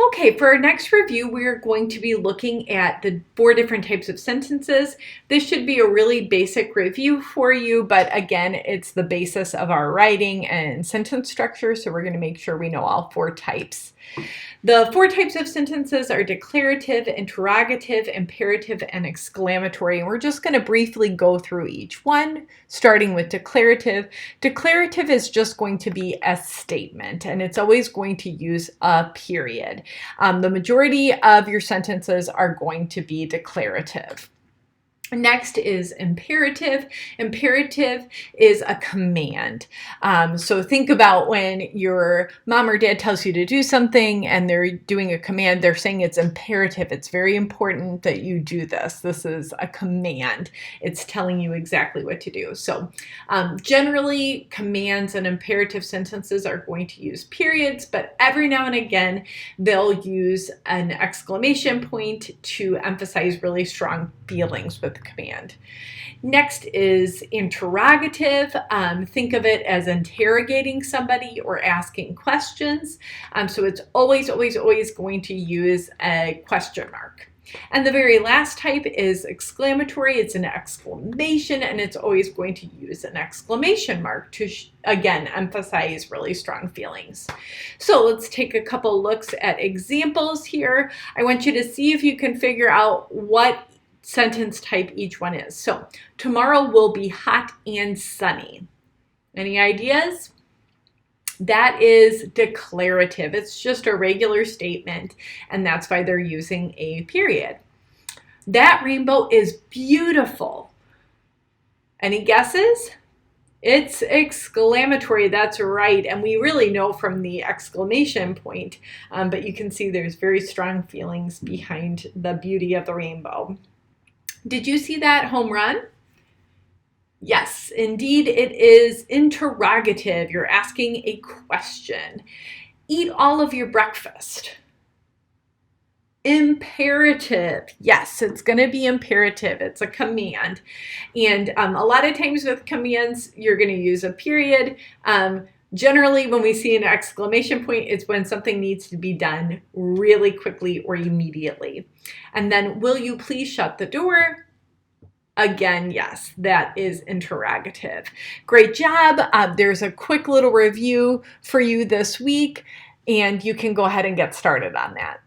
Okay, for our next review, we're going to be looking at the 4 different types of sentences. This should be a really basic review for you, but again, it's the basis of our writing and sentence structure, so we're going to make sure we know all 4 types. The 4 types of sentences are declarative, interrogative, imperative, and exclamatory. And we're just going to briefly go through each one, starting with declarative. Declarative is just going to be a statement, and it's always going to use a period. The majority of your sentences are going to be declarative. Next is imperative. Imperative is a command. So think about when your mom or dad tells you to do something and they're doing a command, they're saying it's imperative. It's very important that you do this. This is a command. It's telling you exactly what to do. So generally, commands and imperative sentences are going to use periods, but every now and again, they'll use an exclamation point to emphasize really strong feelings with command. Next is interrogative. Think of it as interrogating somebody or asking questions. So it's always going to use a question mark. And the very last type is exclamatory. It's an exclamation, and it's always going to use an exclamation mark to, again, emphasize really strong feelings. So let's take a couple looks at examples here. I want you to see if you can figure out what sentence type each one is. So tomorrow will be hot and sunny. Any ideas? That is declarative. It's just a regular statement, and that's why they're using a period. That rainbow is beautiful. Any guesses? It's exclamatory. That's right. And we really know from the exclamation point, but you can see there's very strong feelings behind the beauty of the rainbow. Did you see that home run? Yes, indeed, it is interrogative. You're asking a question. Eat all of your breakfast. Imperative. Yes, it's going to be imperative. It's a command. And a lot of times with commands, you're going to use a period. Generally, when we see an exclamation point, it's when something needs to be done really quickly or immediately. And then, will you please shut the door? Again, yes, that is interrogative. Great job. There's a quick little review for you this week, and you can go ahead and get started on that.